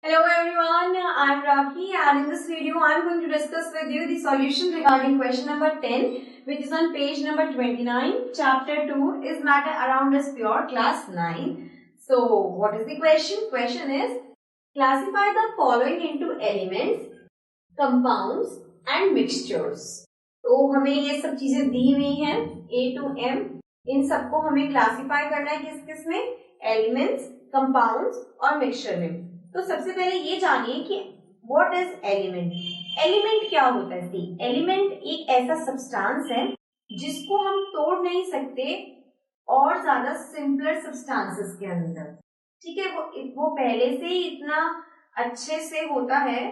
Hello everyone, I am Rakhi and in this video I am going to discuss with you the solution regarding question number 10 which is on page number 29. Chapter 2 is matter around us pure, class 9. So what is the question? Question is classify the following into elements, compounds and mixtures. तो हमें ये सब चीजें दी हुई हैं A to M, इन सबको हमें classify करना है किस किस में, एलिमेंट्स, कंपाउंड्स और मिक्सचर में। तो सबसे पहले ये जानिए कि व्हाट इज एलिमेंट। एलिमेंट क्या होता है? सी, एलिमेंट एक ऐसा सब्सटेंस है जिसको हम तोड़ नहीं सकते और ज्यादा सिंपलर सब्सटेंसेस के अंदर, ठीक है। वो पहले से ही इतना अच्छे से होता है,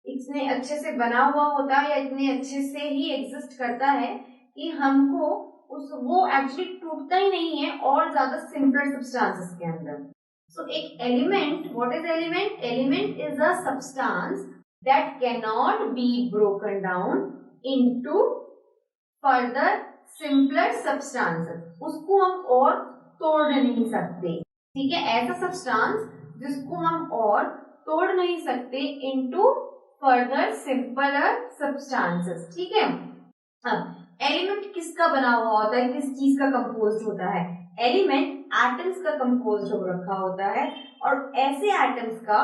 इतने अच्छे से बना हुआ होता है या इतने अच्छे से ही एग्जिस्ट करता है कि हमको वो एक्चुअली टूटता ही नहीं है और ज्यादा सिंपलर सब्सटेंसेस के अंदर। So, एक element, what is element? Element is a substance that cannot be broken down into further simpler substances. उसको हम और तोड़ नहीं सकते, ठीक है। ऐसा सब्सटेंस जिसको हम और तोड़ नहीं सकते into further simpler substances, ठीक है। अब एलिमेंट किसका बना हुआ होता है, किस चीज का कंपोज्ड होता है? एलिमेंट एटम्स का कंपोज हो रखा होता है और ऐसे एटम्स का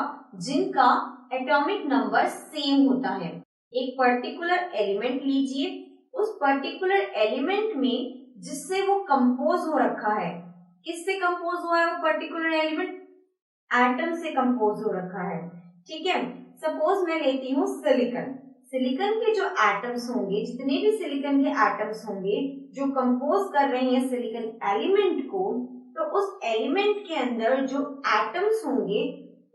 जिनका एटॉमिक नंबर सेम होता है। एक पर्टिकुलर एलिमेंट लीजिए, उस पर्टिकुलर एलिमेंट में जिससे वो कंपोज हो रखा है, किससे कंपोज हुआ है वो पर्टिकुलर एलिमेंट? एटम से कंपोज हो रखा है, ठीक है। सपोज मैं लेती हूँ सिलिकन। सिलिकन के जो एटम्स होंगे, जितने भी सिलिकन के एटम्स होंगे जो कंपोज कर रहे हैं सिलिकन एलिमेंट को, तो उस एलिमेंट के अंदर जो एटम्स होंगे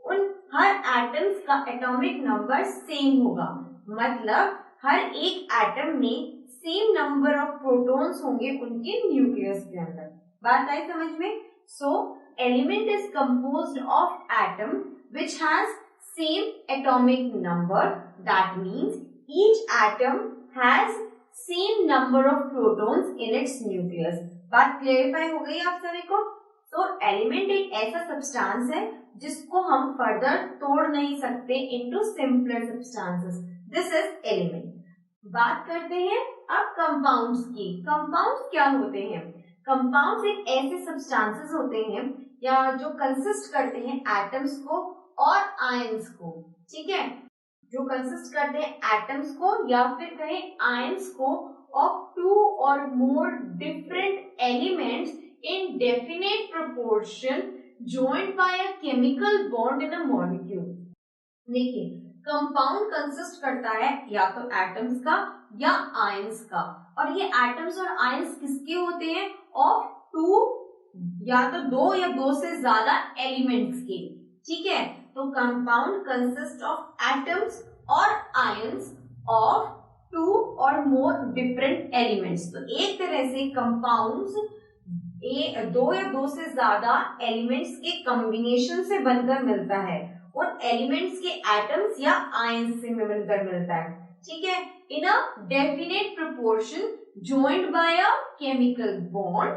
उन हर एटम्स का एटॉमिक नंबर सेम होगा। मतलब हर एक एटम में सेम नंबर ऑफ प्रोटॉन्स होंगे उनके न्यूक्लियस के अंदर। बात आई समझ में? सो element is composed of atom which has same atomic number, that means each atom has same number of protons in its nucleus. बात क्लेरिफाई हो गई आप सभी को? तो एलिमेंट एक ऐसा सब्सटेंस है जिसको हम फर्दर तोड़ नहीं सकते into simpler substances. This is element. बात करते हैं अब कंपाउंड्स की। कंपाउंड्स क्या होते हैं? कंपाउंड्स एक ऐसे सब्सटेंसेस होते हैं या जो कंसिस्ट करते हैं एटम्स को और आयंस को, ठीक है। जो कंसिस्ट करते हैं एटम्स को या फिर कहें आयंस को ऑफ टू और more different elements in definite proportion joined by a chemical bond in a molecule. देखिए, कंपाउंड कंसिस्ट करता है या तो एटम्स का या आयंस का, और ये एटम्स और आयंस किसके होते हैं? ऑफ टू, या तो दो या दो से ज्यादा एलिमेंट्स के, ठीक है। तो कंपाउंड कंसिस्ट ऑफ एटम्स और आयंस ऑफ टू और मोर डिफरेंट एलिमेंट्स। तो एक तरह से कंपाउंड्स दो या दो से ज्यादा एलिमेंट्स के कॉम्बिनेशन से बनकर मिलता है और एलिमेंट्स के एटम्स या आयंस से मिलकर मिलता है, ठीक है। In a definite proportion joined by a chemical bond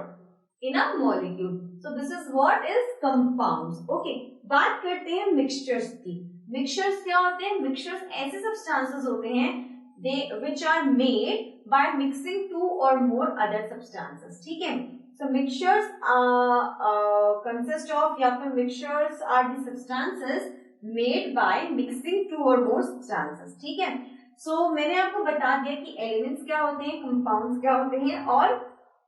in a molecule. So this is what is compounds. Okay. बात करते हैं मिक्सचर्स की। मिक्सचर्स क्या होते हैं? मिक्सचर्स ऐसे सब्सटेंसेस होते हैं they which are made by mixing two or more other substances, ठीक है। So mixtures consist of, या फिर mixtures are the substances made by mixing two or more substances, ठीक है। So मैंने आपको बता दिया कि एलिमेंट्स क्या होते हैं, कंपाउंड्स क्या होते हैं और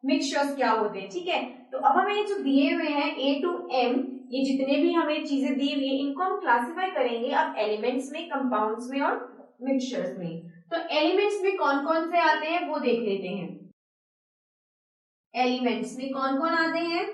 मिक्सचर्स क्या होते हैं, ठीक है। तो अब हमें जो दिए हुए हैं A to M, ये जितने भी हमें चीजें दी हुई है इनको हम क्लासिफाई करेंगे अब एलिमेंट्स में, कंपाउंड्स में और मिक्सचर्स में। तो एलिमेंट्स में कौन कौन से आते हैं वो देख लेते हैं। एलिमेंट्स में कौन कौन आते हैं?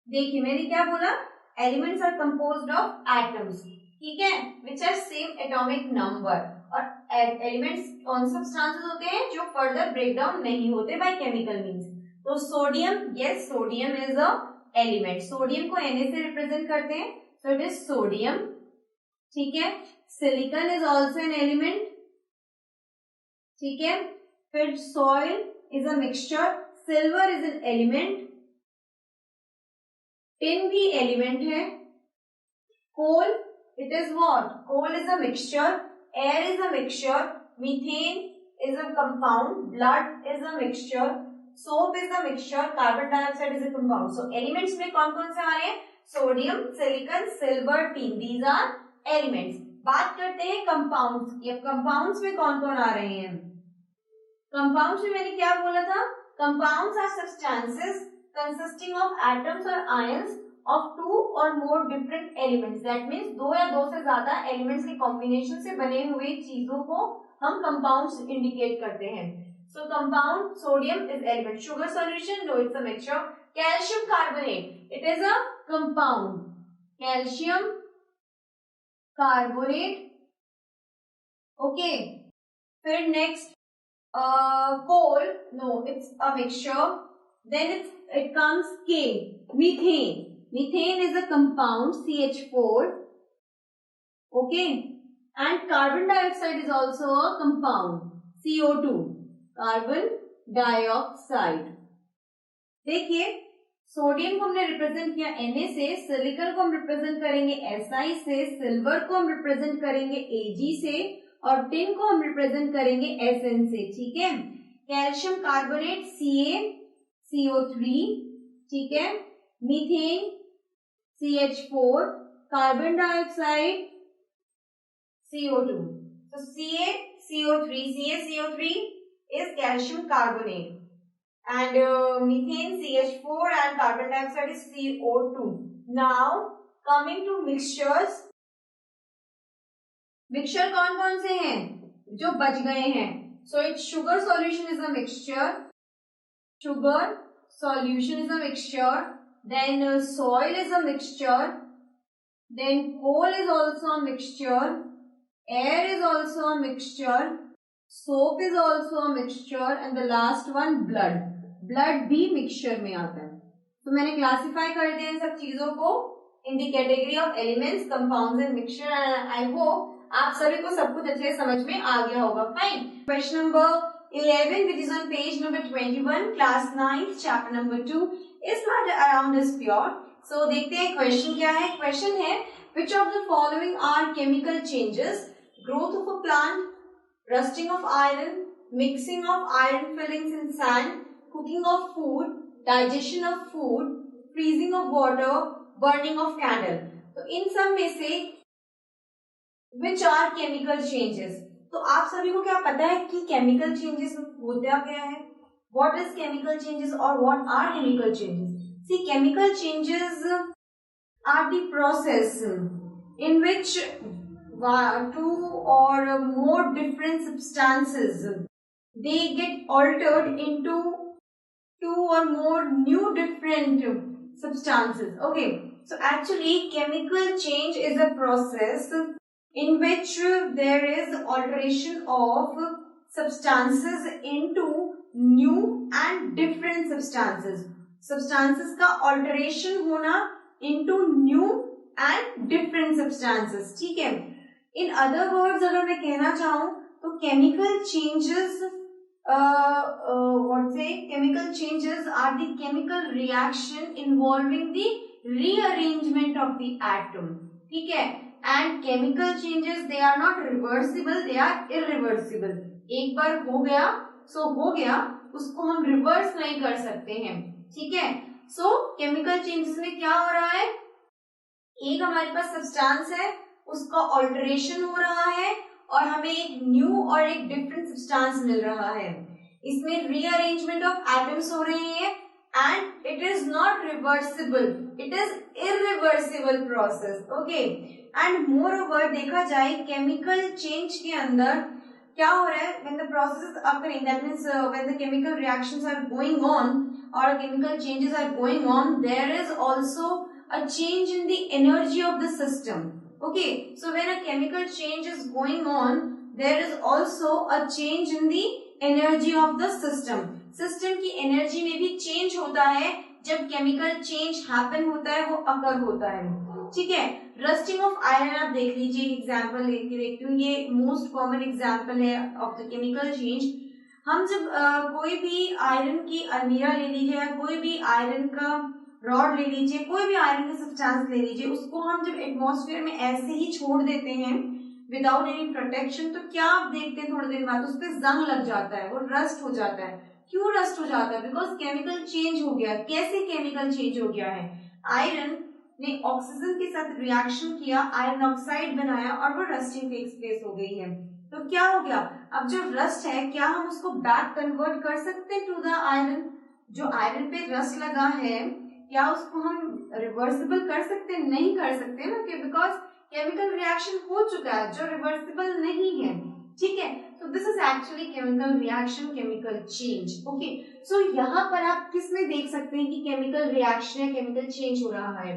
देखिए मैंने क्या बोला, elements are composed of atoms, ठीक है, which are same atomic number. और एलिमेंट्स कौन से सब्सटेंसेस होते हैं जो फर्दर ब्रेक डाउन नहीं होते बाय केमिकल मींस। तो sodium, yes sodium is a element. Sodium को Na से रिप्रेजेंट करते हैं, सो इट इज सोडियम, ठीक है। Silicon is also an element, ठीक है। फिर soil is a mixture, silver is an element, tin भी एलिमेंट है, कोल It is what? Coal is a mixture, air is a mixture, methane is a compound, blood is a mixture, soap is a mixture, carbon dioxide is a compound. So elements में कौन कौन से आ रहे हैं? Sodium, silicon, silver, tin, these are elements. बात करते हैं compounds की. अब कंपाउंड्स में कौन कौन आ रहे हैं? कंपाउंड्स में मैंने क्या बोला था? Compounds are substances consisting of atoms or ions of two or more different elements. That means दो या दो से ज्यादा एलिमेंट्स के कॉम्बिनेशन से बने हुए चीजों को हम कंपाउंड्स इंडिकेट करते हैं. So compound, sodium is element. Sugar solution, no, it's a mixture. Calcium carbonate, it is a compound. Calcium carbonate. Okay. फिर next, coal, no, it's a mixture. Then it comes K, methane. Methane is a compound, CH4. Okay. And carbon dioxide is also a compound, CO2. Carbon dioxide. देखिए, sodium को हमने represent किया Na से, silicon को हम represent करेंगे Si से, silver को हम रिप्रेजेंट करेंगे Ag से और टिन को हम रिप्रेजेंट करेंगे Sn से. ठीक है. कैल्शियम कार्बोनेट Ca, CO3, ठीक है. Methane CH4, carbon dioxide CO2. So CaCO3 is calcium carbonate and methane CH4 and carbon dioxide is CO2. Now coming to mixtures. Mixture कौन कौन से हैं जो बच गए हैं? So it's sugar solution is a mixture. Sugar solution is a mixture. Then soil is a mixture. Then coal is also a mixture. Air is also a mixture. Soap is also a mixture. And the last one, blood. Blood भी mixture में आता है. तो मैंने classify कर दिया इन सब चीजों को in the category of elements, compounds and mixture. And I hope आप सभी को सब कुछ अच्छे से समझ में आ गया होगा. Fine. Question number 11, which is on page number 21, class 9th, chapter number 2, is matter around is pure. So देखते हैं question क्या है. Question है, which of the following are chemical changes? Growth of a plant, rusting of iron, mixing of iron fillings in sand, cooking of food, digestion of food, freezing of water, burning of candle. तो इन सब में से which are chemical changes? तो आप सभी को क्या पता है कि chemical changes होता क्या है? What is chemical changes or what are chemical changes? See, chemical changes are the process in which two or more different substances they get altered into two or more new different substances. Okay, so actually chemical change is a process in which there is alteration of substances into new and different substances. Substances का alteration होना into new and different substances. ठीक है. In other words, अगर मैं कहना चाहूँ तो chemical changes chemical changes are the chemical reaction involving the rearrangement of the atom. ठीक है. And chemical changes, they are not reversible, they are irreversible. एक बार हो गया सो हो गया, उसको हम रिवर्स नहीं कर सकते हैं. ठीक है. सो केमिकल चेंजेस में क्या हो रहा है? एक हमारे पास सब्सटेंस है, उसका ऑल्टरेशन हो रहा है और हमें एक न्यू और एक डिफरेंट सब्सटेंस मिल रहा है. इसमें रीअरेंजमेंट ऑफ एटम्स हो रहे हैं and it is not reversible, it is irreversible process. Okay. And moreover देखा जाए chemical change के अंदर क्या हो रहा है? When the process is occurring, that means when the chemical reactions are going on or chemical changes are going on, there is also a change in the energy of the system. Okay, so when a chemical change is going on, there is also a change in the energy of the system. System की energy में भी change होता है जब chemical change happen होता है, वो अकर होता है. ठीक है. रस्टिंग ऑफ आयरन आप देख लीजिए, एग्जांपल लेके देखती हूँ, ये मोस्ट कॉमन एग्जांपल है ऑफ द केमिकल चेंज. हम जब कोई भी आयरन की अलमीरा ले लीजिए या कोई भी आयरन का रॉड ले लीजिए, कोई भी आयरन का सब्सटेंस ले लीजिए, उसको हम जब एटमॉस्फेयर में ऐसे ही छोड़ देते हैं विदाउट एनी प्रोटेक्शन, तो क्या आप देखते हैं थोड़ी देर बाद उस पर जंग लग जाता है, वो रस्ट हो जाता है। क्यों रस्ट हो जाता है? बिकॉज केमिकल चेंज हो गया। कैसे केमिकल चेंज हो गया है? आयरन ने ऑक्सीजन के साथ रिएक्शन किया, आयरन ऑक्साइड बनाया और वो रस्टिंग टेक्स प्लेस हो गई है। तो क्या हो गया? अब जो रस्ट है, क्या हम उसको बैक कन्वर्ट कर सकते हैं टू द आयरन? जो आयरन पे रस्ट लगा है, क्या उसको हम रिवर्सिबल कर सकते हैं? नहीं कर सकते ना, बिकॉज केमिकल रिएक्शन हो चुका है जो रिवर्सिबल नहीं है। ठीक है, तो this is actually chemical reaction, chemical change. Okay, so यहाँ पर आप किस में देख सकते हैं कि केमिकल रिएक्शन या केमिकल चेंज हो रहा है?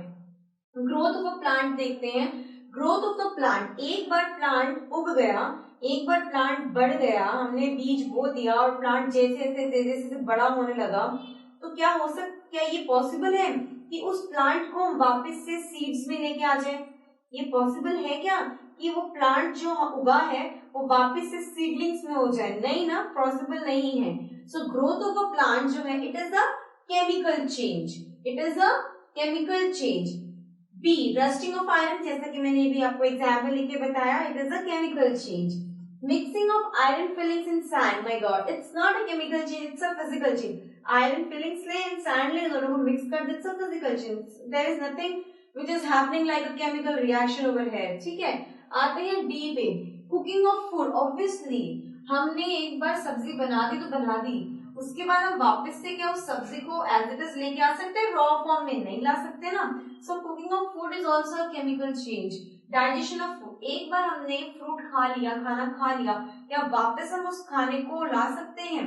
ग्रोथ ऑफ अ प्लांट देखते हैं। ग्रोथ ऑफ द प्लांट, एक बार प्लांट उग गया, एक बार प्लांट बढ़ गया, हमने बीज बो दिया और प्लांट जैसे जैसे बड़ा होने लगा, तो क्या हो सकता, क्या ये पॉसिबल है कि उस प्लांट को हम वापस से सीड्स में लेके आ जाए? ये पॉसिबल है क्या कि वो प्लांट जो उगा है वो वापस से सीडलिंग्स में हो जाए? नहीं ना, पॉसिबल नहीं है। So growth of a plant जो है, it is a chemical change, it is a chemical change. B, rusting of iron, जैसा कि मैंने भी आपको एग्जाम्पल लिख के बताया, it is a chemical change. Mixing of iron filings in sand, my god, it's not a chemical change, it's a physical change. Iron filings ले, in sand ले, दोनों को मिक्स कर दे, it's a physical change. There is nothing which is happening like a chemical reaction over here। ठीक है, आते हैं डी पे, कुकिंग ऑफ फूड। ऑब्वियसली हमने एक बार सब्जी बना दी तो बना दी, उसके बाद हम वापस से क्या उस सब्जी को एज इट इज लेके आ सकते हैं? रॉ फॉर्म में नहीं ला सकते ना। So cooking of food is also a chemical change. Digestion of food, एक बार हमने फ्रूट खा लिया, खाना खा लिया, क्या वापस हम उस खाने को ला सकते हैं?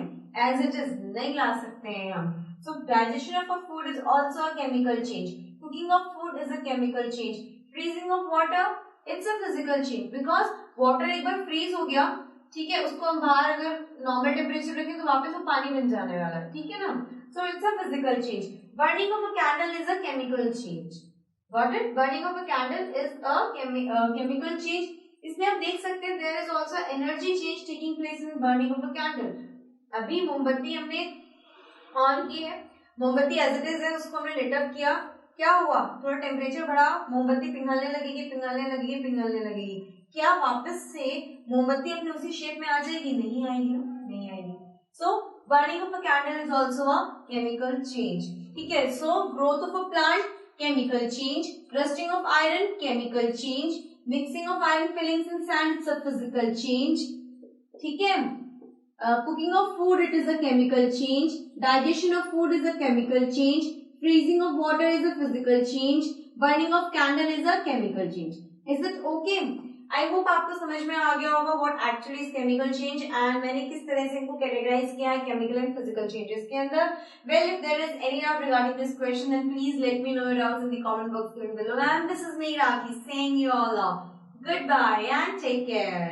एज इट इज नहीं ला सकते हैं हम। सो digestion of a food is also a chemical change. Cooking of food is a chemical change. Freezing of water, it's a physical change because water एक बार freeze हो गया, ठीक है, उसको हम बाहर अगर नॉर्मल टेम्परेचर रखें तो वापस वो पानी बन जाने वाला है, ठीक है ना। So it's a physical change. Burning of a candle is a chemical change. Got it? Burning of a candle is a chemical change. इसमें आप देख सकते हैं there is also energy change taking place in burning of a candle. अभी मोमबत्ती हमने on की है, मोमबत्ती एज इट इज है, उसको हमने लिट अप किया, क्या हुआ? थोड़ा टेम्परेचर बढ़ा, मोमबत्ती पिघलने लगेगी, पिघलने लगेगी, पिघलने लगेगी। क्या वापस से मोमबत्ती अपने उसी शेप में आ जाएगी? नहीं आएगी ना, नहीं आएगी। So burning of a candle is also a chemical change. ठीक है, so growth of a plant, chemical change. Rusting of iron, chemical change. Mixing of iron filings in sand, it's a physical change. ठीक है, cooking of food, it is a chemical change. Digestion of food is a chemical change. Freezing of water is a physical change. Burning of candle is a chemical change. Is it okay? I hope आपको समझ में आ गया होगा what actually is chemical change and मैंने किस तरह से इनको categorize किया है chemical and physical changes के अंदर. Well, if there is any doubt regarding this question, then please let me know your doubts in the comment box below. And this is me, Rakhi, saying you all off. Goodbye and take care.